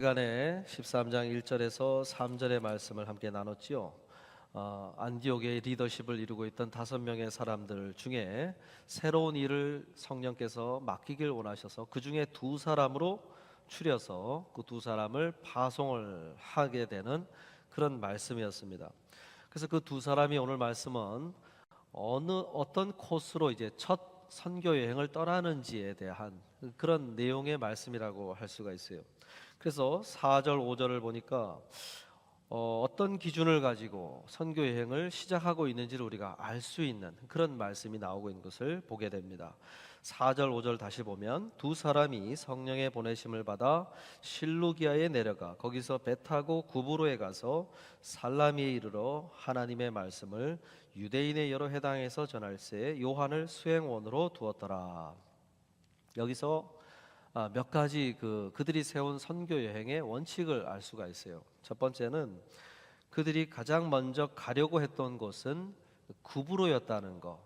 시간에 13장 1절에서 3절의 말씀을 함께 나눴지요. 안디옥의 리더십을 이루고 있던 5명의 사람들 중에 새로운 일을 성령께서 맡기길 원하셔서 그 중에 2사람으로 추려서 그 2사람을 파송을 하게 되는 그런 말씀이었습니다. 그래서 그 2사람이 오늘 말씀은 어떤 코스로 이제 첫 선교 여행을 떠나는지에 대한 그런 내용의 말씀이라고 할 수가 있어요. 그래서 4절 5절을 보니까 어떤 기준을 가지고 선교 여행을 시작하고 있는지를 우리가 알 수 있는 그런 말씀이 나오고 있는 것을 보게 됩니다. 4절 5절 다시 보면 2사람이 성령의 보내심을 받아 실루기아에 내려가 거기서 배 타고 구브로에 가서 살라미에 이르러 하나님의 말씀을 유대인의 여러 회당에서 전할새 요한을 수행원으로 두었더라. 여기서 몇 가지 그들이 세운 선교 여행의 원칙을 알 수가 있어요. 첫 번째는 그들이 가장 먼저 가려고 했던 곳은 구브로였다는 거.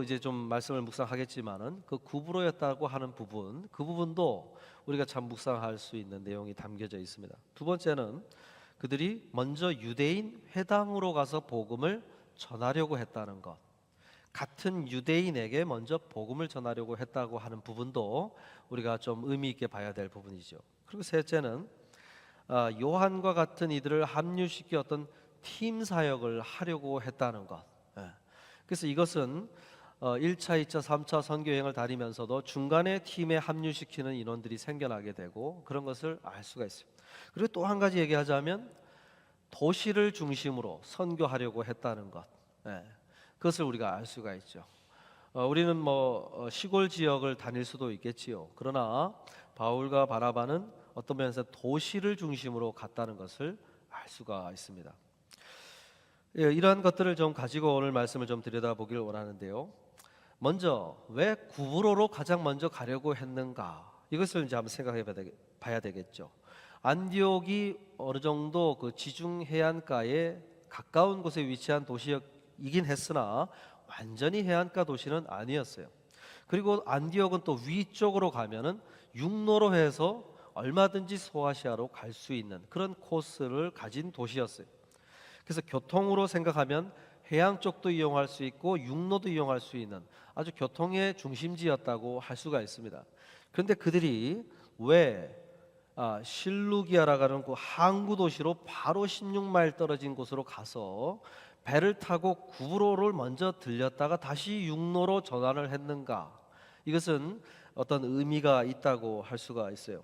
이제 좀 말씀을 묵상하겠지만은 그 구브로였다고 하는 부분, 그 부분도 우리가 참 묵상할 수 있는 내용이 담겨져 있습니다. 두 번째는 그들이 먼저 유대인 회당으로 가서 복음을 전하려고 했다는 것. 같은 유대인에게 먼저 복음을 전하려고 했다고 하는 부분도 우리가 좀 의미 있게 봐야 될 부분이죠. 그리고 셋째는 요한과 같은 이들을 합류시켜 어떤 팀 사역을 하려고 했다는 것. 그래서 이것은 1차, 2차, 3차 선교 여행을 다니면서도 중간에 팀에 합류시키는 인원들이 생겨나게 되고 그런 것을 알 수가 있어요. 그리고 또 한 가지 얘기하자면 도시를 중심으로 선교하려고 했다는 것. 그것을 우리가 알 수가 있죠. 우리는 시골 지역을 다닐 수도 있겠지요. 그러나 바울과 바나바는 어떤 면에서 도시를 중심으로 갔다는 것을 알 수가 있습니다. 이러한 것들을 좀 가지고 오늘 말씀을 좀 들여다보길 원하는데요. 먼저 왜 구브로로 가장 먼저 가려고 했는가? 이것을 이제 한번 생각해 봐야 되겠죠. 안디옥이 어느 정도 그 지중 해안가에 가까운 곳에 위치한 도시이긴 했으나 완전히 해안가 도시는 아니었어요. 그리고 안디옥은 또 위쪽으로 가면은 육로로 해서 얼마든지 소아시아로 갈 수 있는 그런 코스를 가진 도시였어요. 그래서 교통으로 생각하면 해양 쪽도 이용할 수 있고 육로도 이용할 수 있는 아주 교통의 중심지였다고 할 수가 있습니다. 그런데 그들이 왜 실루기아라고 하는 그 항구 도시로 바로 16마일 떨어진 곳으로 가서 배를 타고 구브로를 먼저 들렸다가 다시 육로로 전환을 했는가? 이것은 어떤 의미가 있다고 할 수가 있어요.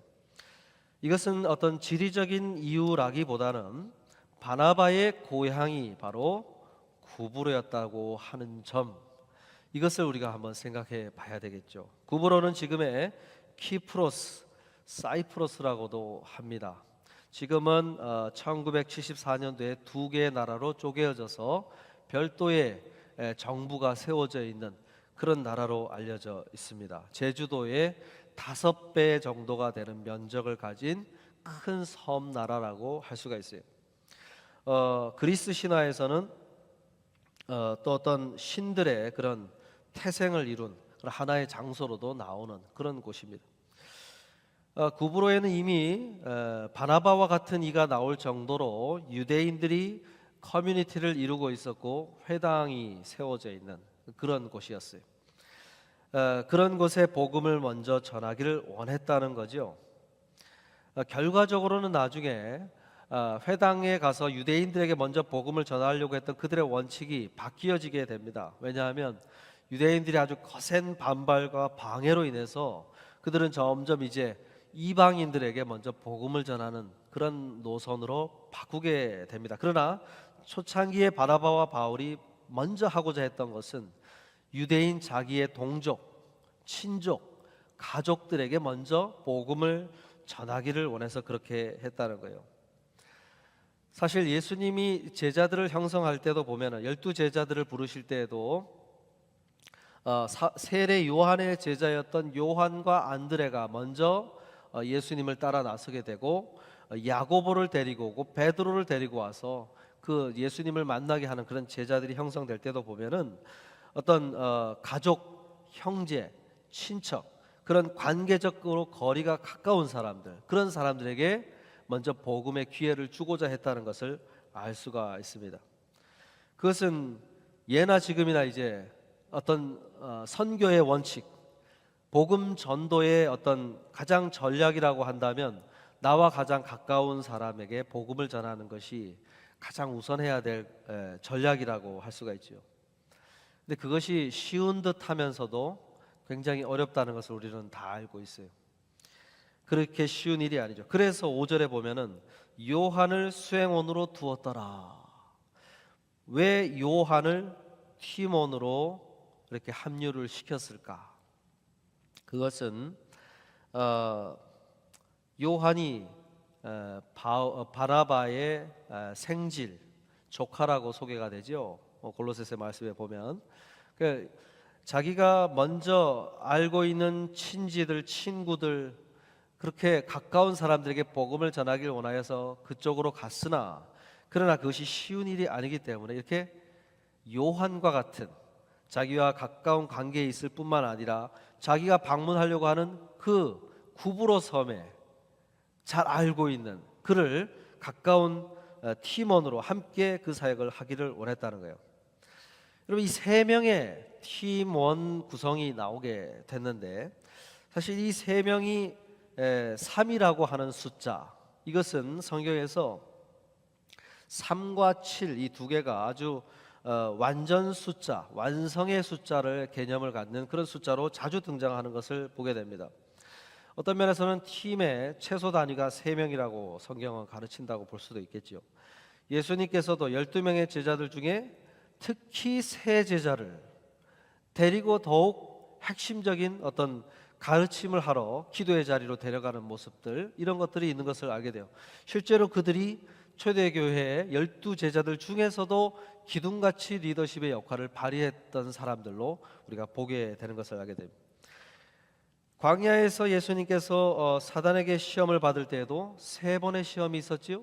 이것은 어떤 지리적인 이유라기보다는 바나바의 고향이 바로 구브로였다고 하는 점, 이것을 우리가 한번 생각해 봐야 되겠죠. 구브로는 지금의 키프로스, 사이프러스라고도 합니다. 지금은 1974년도에 2개의 나라로 쪼개어져서 별도의 정부가 세워져 있는 그런 나라로 알려져 있습니다. 제주도의 5배 정도가 되는 면적을 가진 큰 섬 나라라고 할 수가 있어요. 그리스 신화에서는 또 어떤 신들의 그런 태생을 이룬 하나의 장소로도 나오는 그런 곳입니다. 구브로에는 이미 바나바와 같은 이가 나올 정도로 유대인들이 커뮤니티를 이루고 있었고 회당이 세워져 있는 그런 곳이었어요. 그런 곳에 복음을 먼저 전하기를 원했다는 거죠. 결과적으로는 나중에 회당에 가서 유대인들에게 먼저 복음을 전하려고 했던 그들의 원칙이 바뀌어지게 됩니다. 왜냐하면 유대인들이 아주 거센 반발과 방해로 인해서 그들은 점점 이제 이방인들에게 먼저 복음을 전하는 그런 노선으로 바꾸게 됩니다. 그러나 초창기에 바나바와 바울이 먼저 하고자 했던 것은 유대인 자기의 동족, 친족, 가족들에게 먼저 복음을 전하기를 원해서 그렇게 했다는 거예요. 사실 예수님이 제자들을 형성할 때도 보면은 12제자들을 부르실 때에도 세례 요한의 제자였던 요한과 안드레가 먼저 예수님을 따라 나서게 되고 야고보를 데리고 오고 베드로를 데리고 와서 그 예수님을 만나게 하는 그런 제자들이 형성될 때도 보면은 어떤 가족, 형제, 친척 그런 관계적으로 거리가 가까운 사람들, 그런 사람들에게 먼저 복음의 기회를 주고자 했다는 것을 알 수가 있습니다. 그것은 예나 지금이나 이제 어떤 선교의 원칙, 복음 전도의 어떤 가장 전략이라고 한다면 나와 가장 가까운 사람에게 복음을 전하는 것이 가장 우선해야 될 전략이라고 할 수가 있죠. 근데 그것이 쉬운 듯 하면서도 굉장히 어렵다는 것을 우리는 다 알고 있어요. 그렇게 쉬운 일이 아니죠. 그래서 5절에 보면은 요한을 수행원으로 두었더라. 왜 요한을 팀원으로 이렇게 합류를 시켰을까? 그것은 요한이 바나바의 생질 조카라고 소개가 되죠. 골로새서 말씀에 보면 자기가 먼저 알고 있는 친지들, 친구들, 그렇게 가까운 사람들에게 복음을 전하길 원하여서 그쪽으로 갔으나 그러나 그것이 쉬운 일이 아니기 때문에 이렇게 요한과 같은 자기와 가까운 관계에 있을 뿐만 아니라 자기가 방문하려고 하는 그 구브로 섬에 잘 알고 있는 그를 가까운 팀원으로 함께 그 사역을 하기를 원했다는 거예요. 여러분, 이 세 명의 팀원 구성이 나오게 됐는데 사실 이 세 명이 3이라고 하는 숫자, 이것은 성경에서 3과 7 이 두 개가 아주 완전 숫자, 완성의 숫자를 개념을 갖는 그런 숫자로 자주 등장하는 것을 보게 됩니다. 어떤 면에서는 팀의 최소 단위가 3명이라고 성경은 가르친다고 볼 수도 있겠죠. 예수님께서도 12명의 제자들 중에 특히 세 제자를 데리고 더욱 핵심적인 어떤 가르침을 하러 기도의 자리로 데려가는 모습들, 이런 것들이 있는 것을 알게 돼요. 실제로 그들이 초대교회의 12제자들 중에서도 기둥같이 리더십의 역할을 발휘했던 사람들로 우리가 보게 되는 것을 알게 됩니다. 광야에서 예수님께서 사단에게 시험을 받을 때에도 3번의 시험이 있었지요.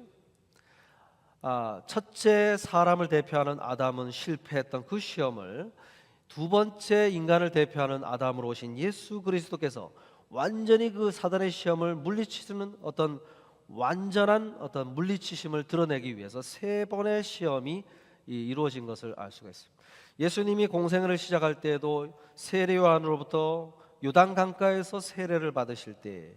첫째 사람을 대표하는 아담은 실패했던 그 시험을 두 번째 인간을 대표하는 아담으로 오신 예수 그리스도께서 완전히 그 사단의 시험을 물리치는 어떤 완전한 어떤 물리치심을 드러내기 위해서 3번의 시험이 이루어진 것을 알 수가 있습니다. 예수님이 공생을 시작할 때에도 세례 요한으로부터 요단 강가에서 세례를 받으실 때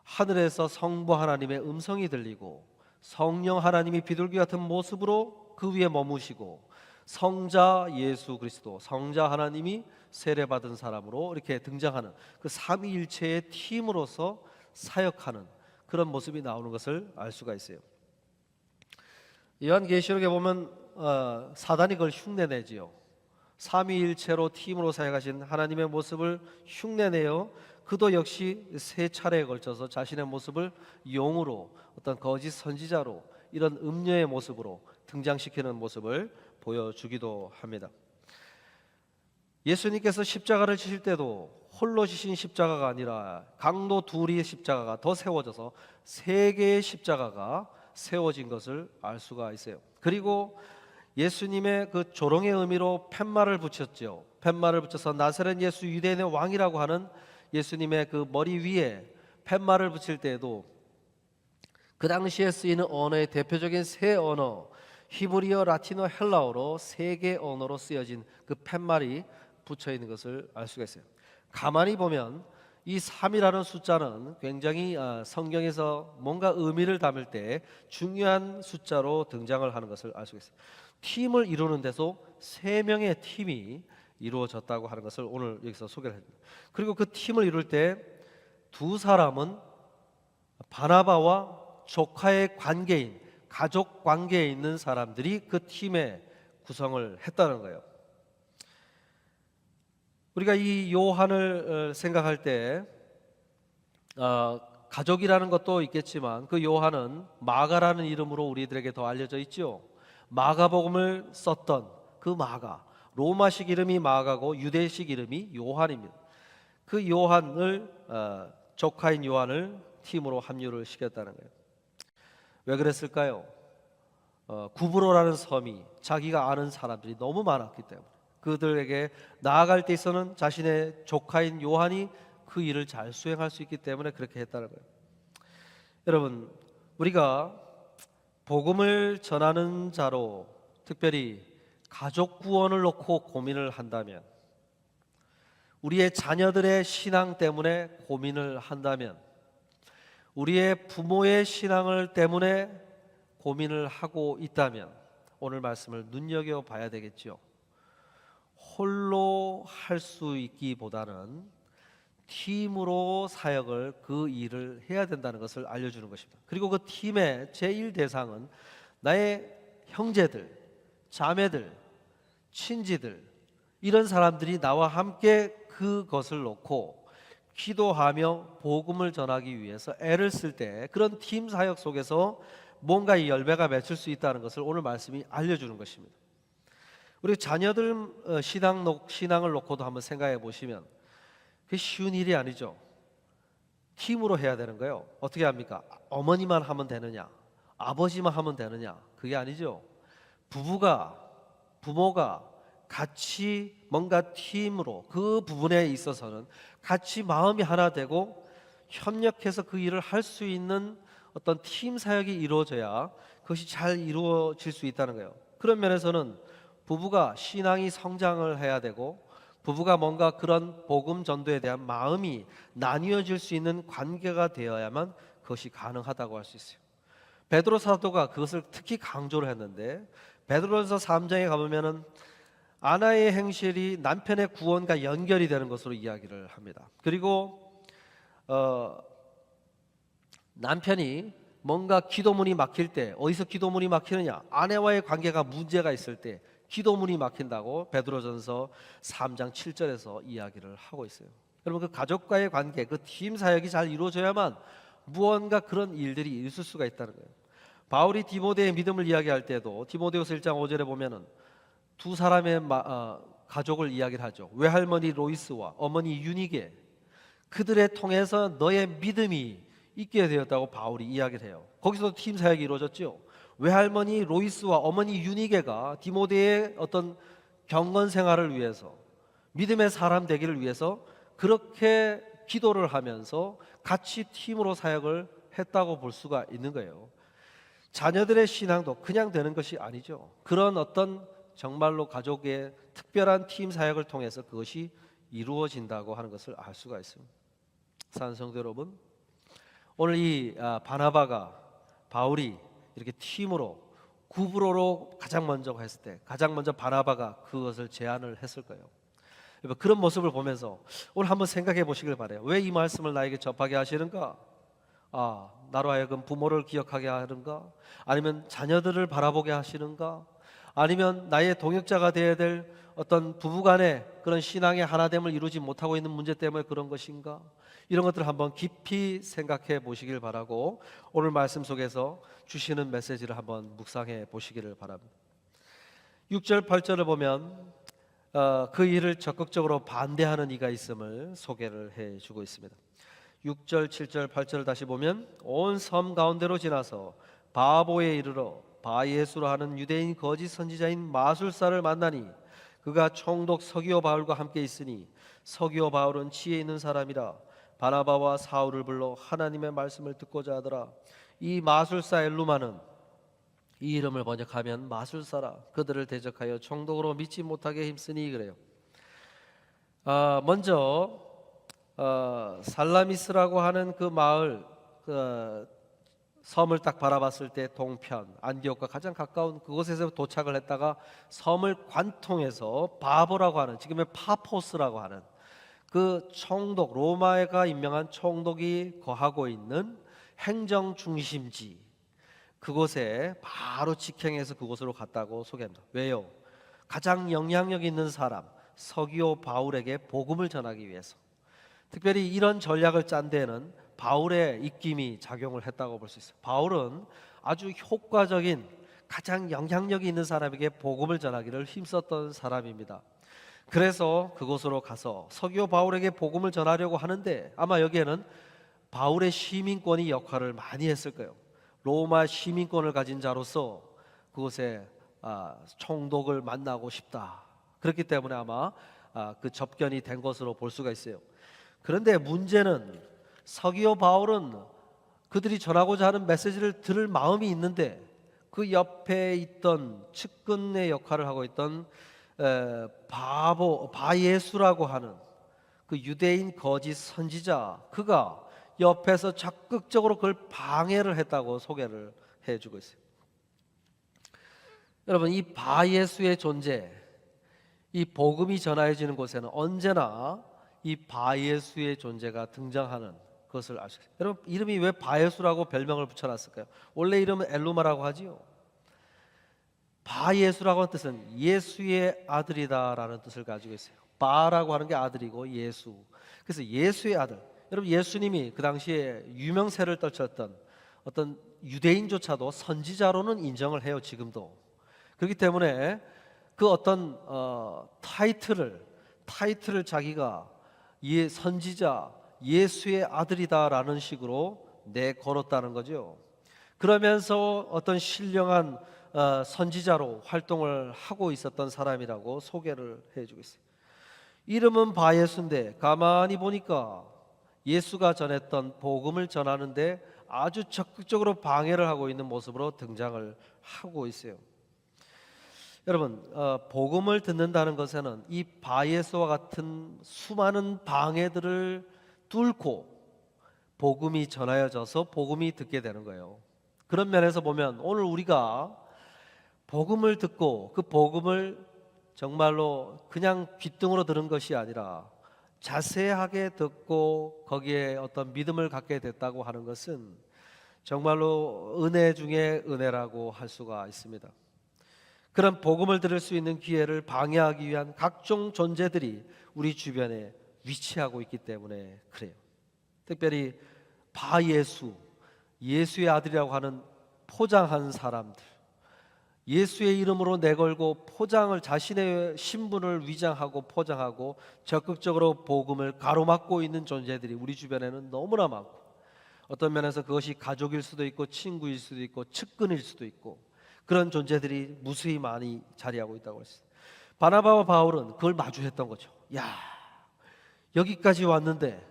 하늘에서 성부 하나님의 음성이 들리고 성령 하나님이 비둘기 같은 모습으로 그 위에 머무시고 성자 예수 그리스도, 성자 하나님이 세례받은 사람으로 이렇게 등장하는 그 삼위일체의 팀으로서 사역하는 그런 모습이 나오는 것을 알 수가 있어요. 요한계시록에 보면 사단이 그걸 흉내내지요. 삼위일체로 팀으로 사역하신 하나님의 모습을 흉내내어 그도 역시 3차례에 걸쳐서 자신의 모습을 용으로, 어떤 거짓 선지자로, 이런 음녀의 모습으로 등장시키는 모습을 보여주기도 합니다. 예수님께서 십자가를 지실 때도 홀로 지신 십자가가 아니라 강도 둘의 십자가가 더 세워져서 3개의 십자가가 세워진 것을 알 수가 있어요. 그리고 예수님의 그 조롱의 의미로 팻말을 붙였죠. 팻말을 붙여서 나사렛 예수 유대인의 왕이라고 하는 예수님의 그 머리 위에 팻말을 붙일 때에도 그 당시에 쓰이는 언어의 대표적인 세 언어, 히브리어, 라틴어, 헬라어로 3개 언어로 쓰여진 그 팻말이 붙여 있는 것을 알 수가 있어요. 가만히 보면 이 3이라는 숫자는 굉장히 성경에서 뭔가 의미를 담을 때 중요한 숫자로 등장을 하는 것을 알 수가 있어요. 팀을 이루는 데서 3명의 팀이 이루어졌다고 하는 것을 오늘 여기서 소개를 합니다. 그리고 그 팀을 이룰 때 두 사람은 바나바와 조카의 관계인, 가족 관계에 있는 사람들이 그 팀의 구성을 했다는 거예요. 우리가 이 요한을 생각할 때 가족이라는 것도 있겠지만 그 요한은 마가라는 이름으로 우리들에게 더 알려져 있죠. 마가복음을 썼던 그 마가, 로마식 이름이 마가고 유대식 이름이 요한입니다. 그 요한을 조카인 요한을 팀으로 합류를 시켰다는 거예요. 왜 그랬을까요? 구브로라는 섬이 자기가 아는 사람들이 너무 많았기 때문에 그들에게 나아갈 때 있어서는 자신의 조카인 요한이 그 일을 잘 수행할 수 있기 때문에 그렇게 했다는 거예요. 여러분, 우리가 복음을 전하는 자로 특별히 가족 구원을 놓고 고민을 한다면, 우리의 자녀들의 신앙 때문에 고민을 한다면, 우리의 부모의 신앙을 때문에 고민을 하고 있다면 오늘 말씀을 눈여겨봐야 되겠죠. 홀로 할 수 있기보다는 팀으로 사역을, 그 일을 해야 된다는 것을 알려주는 것입니다. 그리고 그 팀의 제1 대상은 나의 형제들, 자매들, 친지들, 이런 사람들이 나와 함께 그것을 놓고 기도하며 복음을 전하기 위해서 애를 쓸 때, 그런 팀 사역 속에서 뭔가 이 열매가 맺힐 수 있다는 것을 오늘 말씀이 알려주는 것입니다. 우리 자녀들 신앙을 놓고도 한번 생각해 보시면 그게 쉬운 일이 아니죠. 팀으로 해야 되는 거예요. 어떻게 합니까? 어머니만 하면 되느냐? 아버지만 하면 되느냐? 그게 아니죠. 부모가 같이 뭔가 팀으로, 그 부분에 있어서는 같이 마음이 하나 되고 협력해서 그 일을 할 수 있는 어떤 팀 사역이 이루어져야 그것이 잘 이루어질 수 있다는 거예요. 그런 면에서는 부부가 신앙이 성장을 해야 되고, 부부가 뭔가 그런 복음 전도에 대한 마음이 나뉘어질 수 있는 관계가 되어야만 그것이 가능하다고 할 수 있어요. 베드로 사도가 그것을 특히 강조를 했는데, 베드로전서 3장에 가보면은 아내의 행실이 남편의 구원과 연결이 되는 것으로 이야기를 합니다. 그리고 남편이 뭔가 기도문이 막힐 때, 어디서 기도문이 막히느냐? 아내와의 관계가 문제가 있을 때 기도문이 막힌다고 베드로전서 3장 7절에서 이야기를 하고 있어요. 여러분, 그 가족과의 관계, 그 팀 사역이 잘 이루어져야만 무언가 그런 일들이 있을 수가 있다는 거예요. 바울이 디모데의 믿음을 이야기할 때도 디모데후서 1장 5절에 보면은 두 사람의 가족을 이야기를 하죠. 외할머니 로이스와 어머니 유니게, 그들의 통해서 너의 믿음이 있게 되었다고 바울이 이야기를 해요. 거기서도 팀 사역이 이루어졌죠. 외할머니 로이스와 어머니 유니게가 디모데의 어떤 경건 생활을 위해서, 믿음의 사람 되기를 위해서 그렇게 기도를 하면서 같이 팀으로 사역을 했다고 볼 수가 있는 거예요. 자녀들의 신앙도 그냥 되는 것이 아니죠. 그런 어떤 정말로 가족의 특별한 팀 사역을 통해서 그것이 이루어진다고 하는 것을 알 수가 있습니다. 사랑하는 성도 여러분, 오늘 이 바울이 이렇게 팀으로, 구브로로 가장 먼저 했을 때, 가장 먼저 바나바가 그것을 제안을 했을 거예요. 그런 모습을 보면서 오늘 한번 생각해 보시길 바라요. 왜 이 말씀을 나에게 접하게 하시는가? 나로 하여금 부모를 기억하게 하는가? 아니면 자녀들을 바라보게 하시는가? 아니면 나의 동역자가 되어야 될 어떤 부부간의 그런 신앙의 하나됨을 이루지 못하고 있는 문제 때문에 그런 것인가? 이런 것들을 한번 깊이 생각해 보시길 바라고, 오늘 말씀 속에서 주시는 메시지를 한번 묵상해 보시기를 바랍니다. 6절 8절을 보면 그 일을 적극적으로 반대하는 이가 있음을 소개를 해주고 있습니다. 6절 7절 8절을 다시 보면, 온 섬 가운데로 지나서 바보에 이르러 바예수라 하는 유대인 거짓 선지자인 마술사를 만나니 그가 총독 서기오 바울과 함께 있으니 서기오 바울은 지혜 있는 사람이라 바나바와 사울을 불러 하나님의 말씀을 듣고자 하더라. 이 마술사 엘루마는, 이 이름을 번역하면 마술사라, 그들을 대적하여 총독으로 믿지 못하게 힘쓰니 그래요. 먼저 살라미스라고 하는 그 마을, 섬을 딱 바라봤을 때 동편 안디옥과 가장 가까운 그곳에서 도착을 했다가 섬을 관통해서 바보라고 하는, 지금의 파포스라고 하는 그 총독, 로마가 임명한 총독이 거하고 있는 행정 중심지, 그곳에 바로 직행해서 그곳으로 갔다고 소개합니다. 왜요? 가장 영향력 있는 사람 서기오 바울에게 복음을 전하기 위해서, 특별히 이런 전략을 짠 데에는 바울의 입김이 작용을 했다고 볼 수 있어요. 바울은 아주 효과적인, 가장 영향력이 있는 사람에게 복음을 전하기를 힘썼던 사람입니다. 그래서 그곳으로 가서 서기오 바울에게 복음을 전하려고 하는데, 아마 여기에는 바울의 시민권이 역할을 많이 했을 거예요. 로마 시민권을 가진 자로서 그곳에 총독을 만나고 싶다, 그렇기 때문에 아마 그 접견이 된 것으로 볼 수가 있어요. 그런데 문제는 서기오 바울은 그들이 전하고자 하는 메시지를 들을 마음이 있는데 그 옆에 있던 측근의 역할을 하고 있던 바예수라고 하는 그 유대인 거짓 선지자, 그가 옆에서 적극적으로 그걸 방해를 했다고 소개를 해주고 있어요. 여러분, 이 바예수의 존재, 이 복음이 전하여지는 곳에는 언제나 이 바예수의 존재가 등장하는 것을 아시죠? 여러분, 이름이 왜 바예수라고 별명을 붙여놨을까요? 원래 이름은 엘루마라고 하지요. 바예수라고 하는 뜻은 예수의 아들이다라는 뜻을 가지고 있어요. 바라고 하는 게 아들이고 예수, 그래서 예수의 아들. 여러분, 예수님이 그 당시에 유명세를 떨쳤던 어떤 유대인조차도 선지자로는 인정을 해요. 지금도. 그렇기 때문에 그 어떤 타이틀을 자기가 선지자, 예수의 아들이다라는 식으로 내걸었다는 거죠. 그러면서 어떤 신령한 선지자로 활동을 하고 있었던 사람이라고 소개를 해주고 있어요. 이름은 바예수인데 가만히 보니까 예수가 전했던 복음을 전하는데 아주 적극적으로 방해를 하고 있는 모습으로 등장을 하고 있어요. 여러분, 복음을 듣는다는 것에는 이 바예수와 같은 수많은 방해들을 뚫고 복음이 전하여져서 복음이 듣게 되는 거예요. 그런 면에서 보면 오늘 우리가 복음을 듣고 그 복음을 정말로 그냥 귓등으로 들은 것이 아니라 자세하게 듣고 거기에 어떤 믿음을 갖게 됐다고 하는 것은 정말로 은혜 중에 은혜라고 할 수가 있습니다. 그런 복음을 들을 수 있는 기회를 방해하기 위한 각종 존재들이 우리 주변에 위치하고 있기 때문에 그래요. 특별히 바예수, 예수의 아들이라고 하는 포장한 사람들, 예수의 이름으로 내걸고 포장을, 자신의 신분을 위장하고 포장하고 적극적으로 복음을 가로막고 있는 존재들이 우리 주변에는 너무나 많고, 어떤 면에서 그것이 가족일 수도 있고 친구일 수도 있고 측근일 수도 있고 그런 존재들이 무수히 많이 자리하고 있다고 했어요. 바나바와 바울은 그걸 마주했던 거죠. 야, 여기까지 왔는데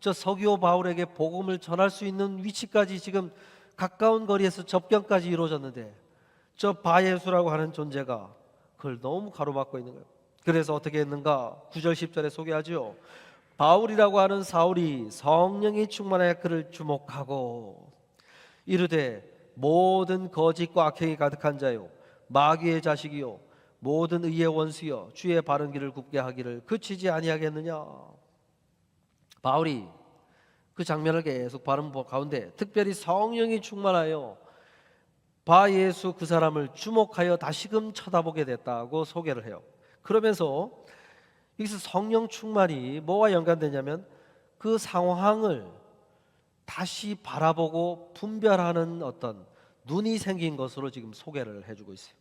저 서기오 바울에게 복음을 전할 수 있는 위치까지 지금 가까운 거리에서 접견까지 이루어졌는데 저 바예수라고 하는 존재가 그걸 너무 가로막고 있는 거예요. 그래서 어떻게 했는가? 9절 10절에 소개하죠. 바울이라고 하는 사울이 성령이 충만하여 그를 주목하고 이르되 모든 거짓과 악행이 가득한 자요 마귀의 자식이요 모든 의의 원수여 주의 바른 길을 굽게 하기를 그치지 아니하겠느냐. 바울이 그 장면을 계속 바른 가운데 특별히 성령이 충만하여 바예수 그 사람을 주목하여 다시금 쳐다보게 됐다고 소개를 해요. 그러면서 여기서 성령 충만이 뭐와 연관되냐면 그 상황을 다시 바라보고 분별하는 어떤 눈이 생긴 것으로 지금 소개를 해주고 있어요.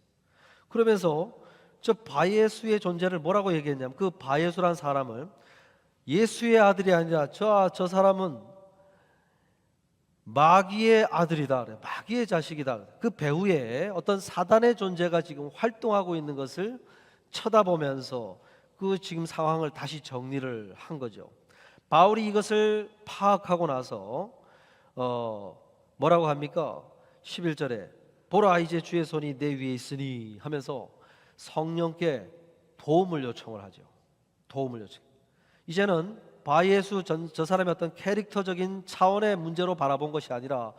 그러면서 저 바예수의 존재를 뭐라고 얘기했냐면 그 바예수란 사람을 예수의 아들이 아니라 저 사람은 마귀의 아들이다, 마귀의 자식이다. 그 배후에 어떤 사단의 존재가 지금 활동하고 있는 것을 쳐다보면서 그 지금 상황을 다시 정리를 한 거죠. 바울이 이것을 파악하고 나서 뭐라고 합니까? 11절에 보라 이제 주의 손이 내 위에 있으니 하면서 성령께 도움을 요청을 하죠. 도움을 요청. 이제는 바예수 저 사람의 어떤 캐릭터적인 차원의 문제로 바라본 것이 아니라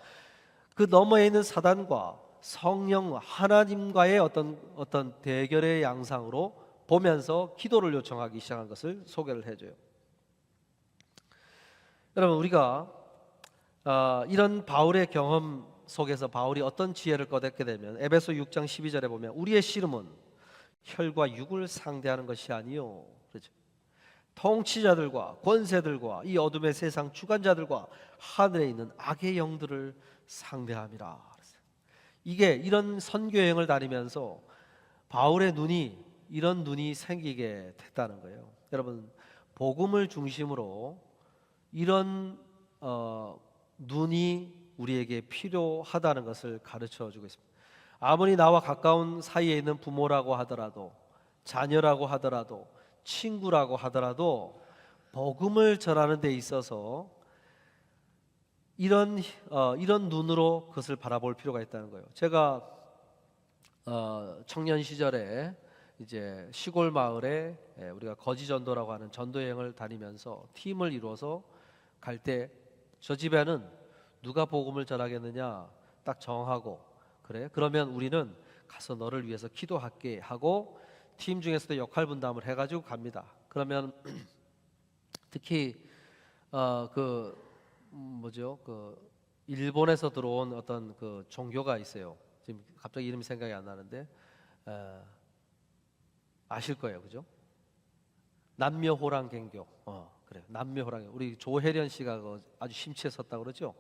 그 너머에 있는 사단과 성령 하나님과의 어떤 대결의 양상으로 보면서 기도를 요청하기 시작한 것을 소개를 해줘요. 여러분, 우리가 이런 바울의 경험 속에서 바울이 어떤 지혜를 거뒀게 되면 에베소 6장 12절에 보면 우리의 씨름은 혈과 육을 상대하는 것이 아니요, 그렇죠? 통치자들과 권세들과 이 어둠의 세상 주관자들과 하늘에 있는 악의 영들을 상대함이라. 이게 이런 선교 여행을 다니면서 바울의 이런 눈이 생기게 됐다는 거예요. 여러분, 복음을 중심으로 이런 눈이 우리에게 필요하다는 것을 가르쳐주고 있습니다. 아무리 나와 가까운 사이에 있는 부모라고 하더라도, 자녀라고 하더라도, 친구라고 하더라도 복음을 전하는 데 있어서 이런 눈으로 그것을 바라볼 필요가 있다는 거예요. 제가 청년 시절에 이제 시골 마을에 우리가 거지전도라고 하는 전도 여행을 다니면서 팀을 이루어서 갈 때 저 집에는 누가 복음을 전하겠느냐 딱 정하고, 그래 그러면 우리는 가서 너를 위해서 기도할게 하고 팀 중에서도 역할 분담을 해가지고 갑니다. 그러면 특히 그 일본에서 들어온 어떤 그 종교가 있어요. 지금 갑자기 이름이 생각이 안 나는데 아실 거예요, 그죠? 남묘호랑개교. 그래, 남묘호랑. 우리 조혜련 씨가 아주 심취했었다고 그러죠.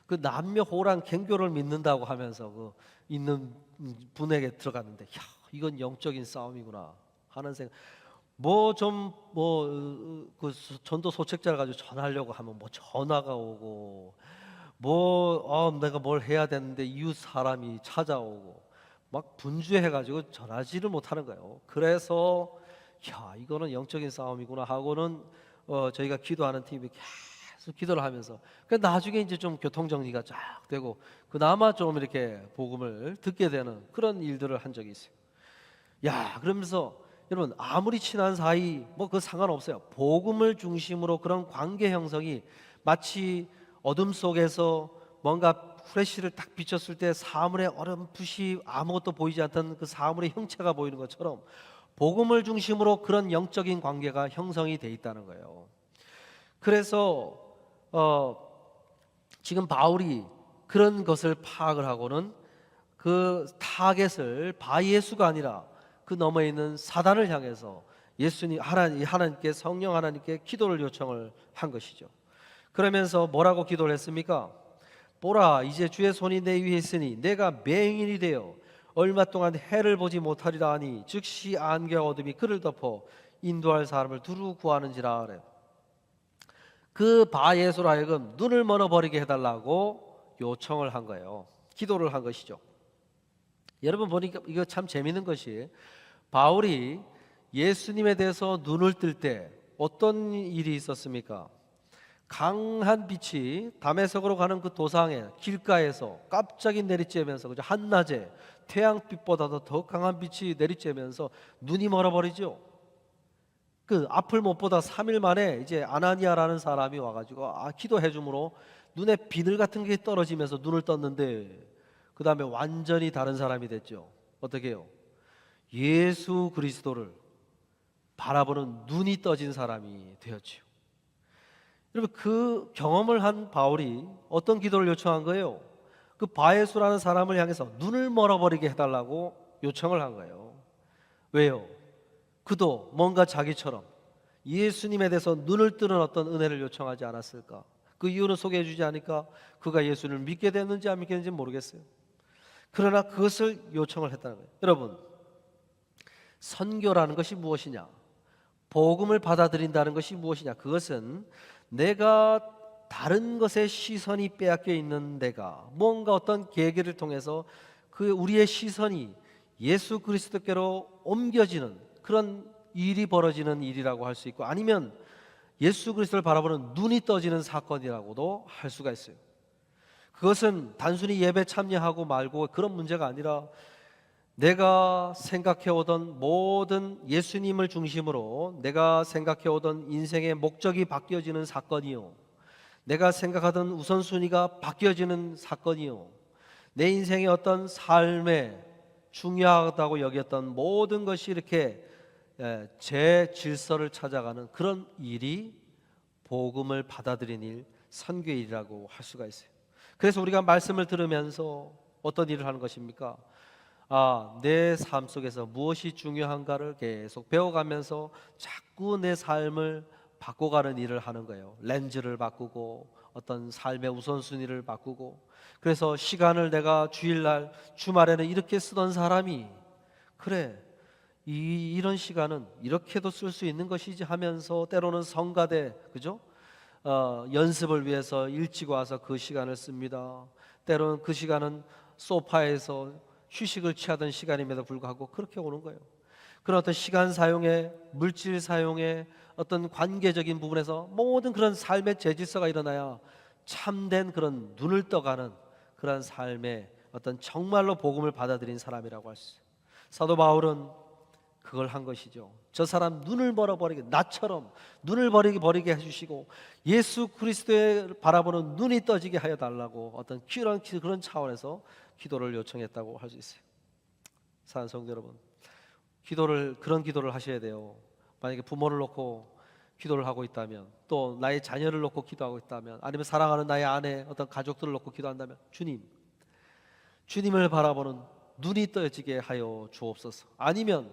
그 남묘호랑개교를 믿는다고 하면서 그 있는 분에게 들어갔는데, 야, 이건 영적인 싸움이구나 하는 생각. 그 전도 소책자를 가지고 전하려고 하면 뭐 전화가 오고 내가 뭘 해야 되는데 이웃 사람이 찾아오고 막 분주해가지고 전하지를 못하는 거예요. 그래서 야, 이거는 영적인 싸움이구나 하고는 저희가 기도하는 팀이 계속 기도를 하면서 나중에 이제 좀 교통 정리가 쫙 되고 그나마 좀 이렇게 복음을 듣게 되는 그런 일들을 한 적이 있어요. 야, 그러면서 여러분 아무리 친한 사이 뭐 그 상관없어요. 복음을 중심으로 그런 관계 형성이 마치 어둠 속에서 뭔가 후레쉬를 딱 비쳤을 때 사물의 어렴풋이 아무것도 보이지 않던 그 사물의 형체가 보이는 것처럼 복음을 중심으로 그런 영적인 관계가 형성이 돼 있다는 거예요. 그래서 지금 바울이 그런 것을 파악을 하고는 그 타겟을 바예수가 아니라 그 너머에 있는 사단을 향해서 하나님께 성령 하나님께 기도를 요청을 한 것이죠. 그러면서 뭐라고 기도를 했습니까? 보라, 이제 주의 손이 내 위에 있으니 내가 맹인이 되어 얼마 동안 해를 보지 못하리라 하니 즉시 안개와 어둠이 그를 덮어 인도할 사람을 두루 구하는지라. 그래요. 그 바예수로 하여금 눈을 멀어버리게 해달라고 요청을 한 거예요. 기도를 한 것이죠. 여러분 보니까 이거 참 재밌는 것이 바울이 예수님에 대해서 눈을 뜰 때 어떤 일이 있었습니까? 강한 빛이 다메섹으로 가는 그 도상에 길가에서 갑자기 내리쬐면서 그죠? 한낮에 태양빛보다도 더 강한 빛이 내리쬐면서 눈이 멀어버리죠. 그 앞을 못 보다 3일 만에 이제 아나니아라는 사람이 와가지고 기도해 주므로 눈에 비늘 같은 게 떨어지면서 눈을 떴는데 그 다음에 완전히 다른 사람이 됐죠. 어떻게 해요? 예수 그리스도를 바라보는 눈이 떠진 사람이 되었죠. 여러분 그 경험을 한 바울이 어떤 기도를 요청한 거예요? 그 바예수라는 사람을 향해서 눈을 멀어버리게 해달라고 요청을 한 거예요. 왜요? 그도 뭔가 자기처럼 예수님에 대해서 눈을 뜨는 어떤 은혜를 요청하지 않았을까? 그 이유는 소개해 주지 않으니까 그가 예수를 믿게 됐는지 안 믿게 됐는지 모르겠어요. 그러나 그것을 요청을 했다는 거예요. 여러분, 선교라는 것이 무엇이냐? 복음을 받아들인다는 것이 무엇이냐? 그것은 내가 다른 것에 시선이 빼앗겨 있는 데가 뭔가 어떤 계기를 통해서 그 우리의 시선이 예수 그리스도께로 옮겨지는 그런 일이 벌어지는 일이라고 할 수 있고, 아니면 예수 그리스도를 바라보는 눈이 떠지는 사건이라고도 할 수가 있어요. 그것은 단순히 예배 참여하고 말고 그런 문제가 아니라 내가 생각해오던 모든 예수님을 중심으로 내가 생각해오던 인생의 목적이 바뀌어지는 사건이요, 내가 생각하던 우선순위가 바뀌어지는 사건이요, 내 인생의 어떤 삶에 중요하다고 여겼던 모든 것이 이렇게 제 질서를 찾아가는 그런 일이 복음을 받아들인 일, 선교의 일이라고 할 수가 있어요. 그래서 우리가 말씀을 들으면서 어떤 일을 하는 것입니까? 내 삶 속에서 무엇이 중요한가를 계속 배워가면서 자꾸 내 삶을 바꿔가는 일을 하는 거예요. 렌즈를 바꾸고 어떤 삶의 우선순위를 바꾸고, 그래서 시간을 내가 주일날 주말에는 이렇게 쓰던 사람이 그래 이런 시간은 이렇게도 쓸 수 있는 것이지 하면서 때로는 성가대, 그죠? 연습을 위해서 일찍 와서 그 시간을 씁니다. 때로는 그 시간은 소파에서 휴식을 취하던 시간임에도 불구하고 그렇게 오는 거예요. 그런 어떤 시간 사용에, 물질 사용에, 어떤 관계적인 부분에서 모든 그런 삶의 재질서가 일어나야 참된 그런 눈을 떠가는 그런 삶의 어떤 정말로 복음을 받아들인 사람이라고 할 수 있어요. 사도 바울은 그걸 한 것이죠. 저 사람 눈을 멀어버리게, 나처럼 눈을 버리게 해주시고 예수 그리스도를 바라보는 눈이 떠지게 하여 달라고 어떤 그런 차원에서 기도를 요청했다고 할 수 있어요. 사랑하는 성도 여러분, 그런 기도를 하셔야 돼요. 만약에 부모를 놓고 기도를 하고 있다면, 또 나의 자녀를 놓고 기도하고 있다면, 아니면 사랑하는 나의 아내, 어떤 가족들을 놓고 기도한다면, 주님을 바라보는 눈이 떠지게 하여 주옵소서. 아니면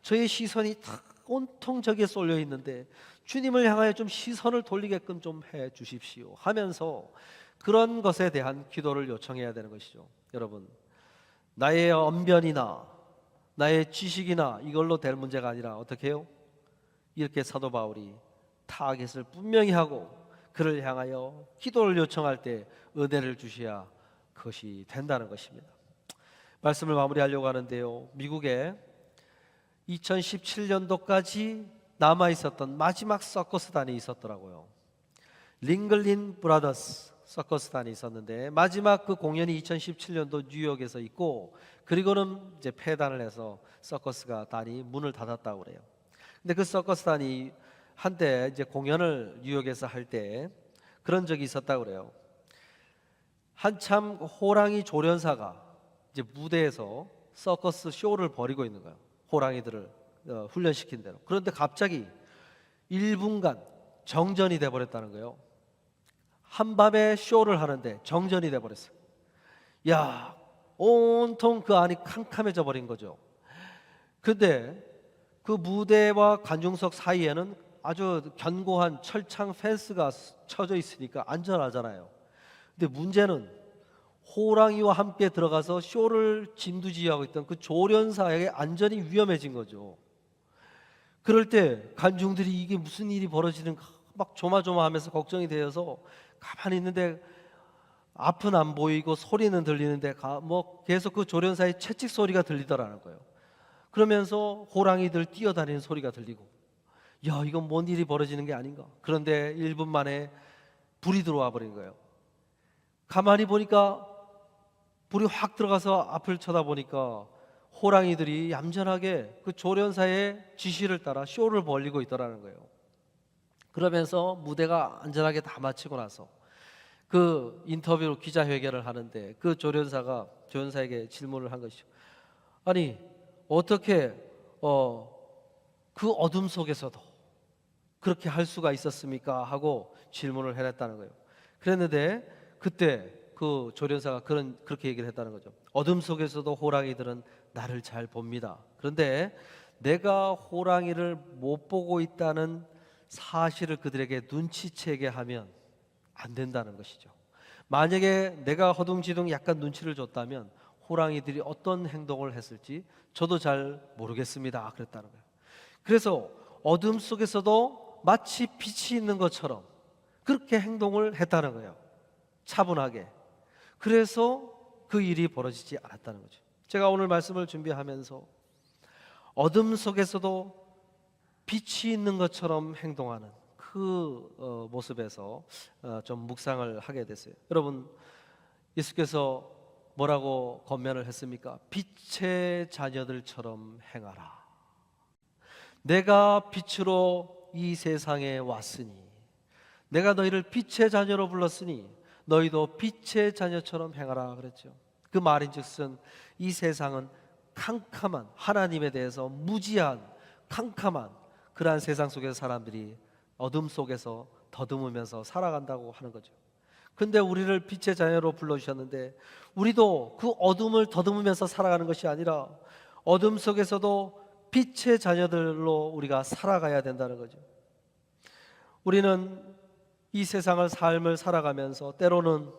저의 시선이 다 온통 저기에 쏠려 있는데 주님을 향하여 좀 시선을 돌리게끔 좀 해 주십시오 하면서 그런 것에 대한 기도를 요청해야 되는 것이죠. 여러분, 나의 언변이나 나의 지식이나 이걸로 될 문제가 아니라 어떻게 해요? 이렇게 사도 바울이 타겟을 분명히 하고 그를 향하여 기도를 요청할 때 은혜를 주셔야 그것이 된다는 것입니다. 말씀을 마무리하려고 하는데요, 미국에 2017년도까지 남아있었던 마지막 서커스단이 있었더라고요. 링글린 브라더스 서커스단이 있었는데 마지막 그 공연이 2017년도 뉴욕에서 있고, 그리고는 이제 폐단을 해서 서커스단이 문을 닫았다고 그래요. 근데 그 서커스단이 한때 이제 공연을 뉴욕에서 할 때 그런 적이 있었다고 그래요. 한참 호랑이 조련사가 이제 무대에서 서커스 쇼를 벌이고 있는 거예요. 호랑이들을 훈련시킨 대로. 그런데 갑자기 1분간 정전이 돼 버렸다는 거예요. 한밤에 쇼를 하는데 정전이 돼 버렸어요. 야, 온통 그 안이 캄캄해져 버린 거죠. 근데 그 무대와 관중석 사이에는 아주 견고한 철창 펜스가 쳐져 있으니까 안전하잖아요. 근데 문제는 호랑이와 함께 들어가서 쇼를 진두지휘하고 있던 그 조련사에게 안전이 위험해진 거죠. 그럴 때 관중들이 이게 무슨 일이 벌어지는가 막 조마조마하면서 걱정이 되어서 가만히 있는데 앞은 안 보이고 소리는 들리는데 뭐 계속 그 조련사의 채찍 소리가 들리더라는 거예요. 그러면서 호랑이들 뛰어다니는 소리가 들리고, 야, 이건 뭔 일이 벌어지는 게 아닌가. 그런데 1분 만에 불이 들어와 버린 거예요. 가만히 보니까 불이 확 들어가서 앞을 쳐다보니까 호랑이들이 얌전하게 그 조련사의 지시를 따라 쇼를 벌리고 있더라는 거예요. 그러면서 무대가 안전하게 다 마치고 나서 그 인터뷰로 기자회견을 하는데 그 조련사에게 질문을 한 것이죠. 아니, 어떻게 그 어둠 속에서도 그렇게 할 수가 있었습니까? 하고 질문을 해냈다는 거예요. 그랬는데 그때 그 조련사가 그렇게 얘기를 했다는 거죠. 어둠 속에서도 호랑이들은 나를 잘 봅니다. 그런데 내가 호랑이를 못 보고 있다는 사실을 그들에게 눈치채게 하면 안 된다는 것이죠. 만약에 내가 허둥지둥 약간 눈치를 줬다면 호랑이들이 어떤 행동을 했을지 저도 잘 모르겠습니다. 그랬다는 거예요. 그래서 어둠 속에서도 마치 빛이 있는 것처럼 그렇게 행동을 했다는 거예요. 차분하게. 그래서 그 일이 벌어지지 않았다는 거죠. 제가 오늘 말씀을 준비하면서 어둠 속에서도 빛이 있는 것처럼 행동하는 그 모습에서 좀 묵상을 하게 됐어요. 여러분, 예수께서 뭐라고 권면을 했습니까? 빛의 자녀들처럼 행하라. 내가 빛으로 이 세상에 왔으니, 내가 너희를 빛의 자녀로 불렀으니 너희도 빛의 자녀처럼 행하라 그랬죠. 그 말인즉슨 이 세상은 캄캄한, 하나님에 대해서 무지한 캄캄한 그러한 세상 속에서 사람들이 어둠 속에서 더듬으면서 살아간다고 하는 거죠. 근데 우리를 빛의 자녀로 불러주셨는데 우리도 그 어둠을 더듬으면서 살아가는 것이 아니라 어둠 속에서도 빛의 자녀들로 우리가 살아가야 된다는 거죠. 우리는 이 세상을 삶을 살아가면서 때로는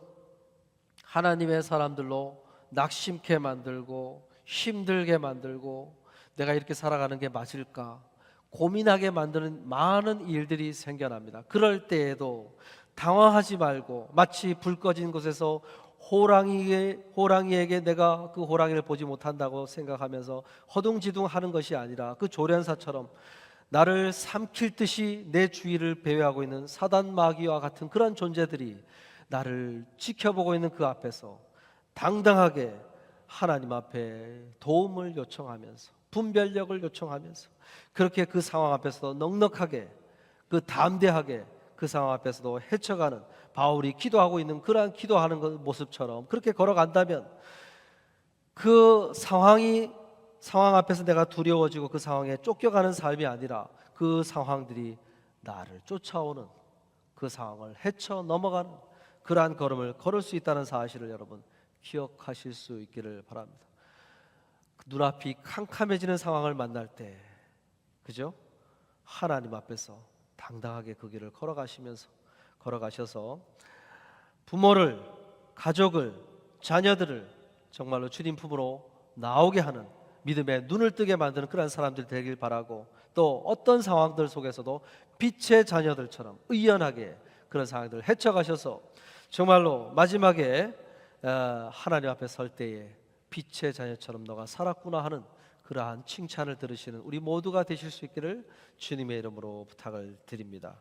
하나님의 사람들로 낙심케 만들고 힘들게 만들고 내가 이렇게 살아가는 게 맞을까 고민하게 만드는 많은 일들이 생겨납니다. 그럴 때에도 당황하지 말고 마치 불 꺼진 곳에서 호랑이에게 내가 그 호랑이를 보지 못한다고 생각하면서 허둥지둥하는 것이 아니라 그 조련사처럼 나를 삼킬 듯이 내 주위를 배회하고 있는 사단 마귀와 같은 그런 존재들이 나를 지켜보고 있는 그 앞에서 당당하게 하나님 앞에 도움을 요청하면서 분별력을 요청하면서 그렇게 그 상황 앞에서도 넉넉하게 그 담대하게 그 상황 앞에서도 헤쳐가는 바울이 기도하고 있는 그러한 기도하는 모습처럼 그렇게 걸어간다면 그 상황 앞에서 내가 두려워지고 그 상황에 쫓겨가는 삶이 아니라 그 상황들이 나를 쫓아오는 그 상황을 헤쳐 넘어가는 그러한 걸음을 걸을 수 있다는 사실을 여러분 기억하실 수 있기를 바랍니다. 눈앞이 캄캄해지는 상황을 만날 때 그죠? 하나님 앞에서 당당하게 그 길을 걸어가셔서 부모를, 가족을, 자녀들을 정말로 주님 품으로 나오게 하는 믿음의 눈을 뜨게 만드는 그런 사람들이 되길 바라고 또 어떤 상황들 속에서도 빛의 자녀들처럼 의연하게 그런 상황들을 헤쳐가셔서 정말로 마지막에 하나님 앞에 설 때에 빛의 자녀처럼 너가 살았구나 하는 그러한 칭찬을 들으시는 우리 모두가 되실 수 있기를 주님의 이름으로 부탁을 드립니다.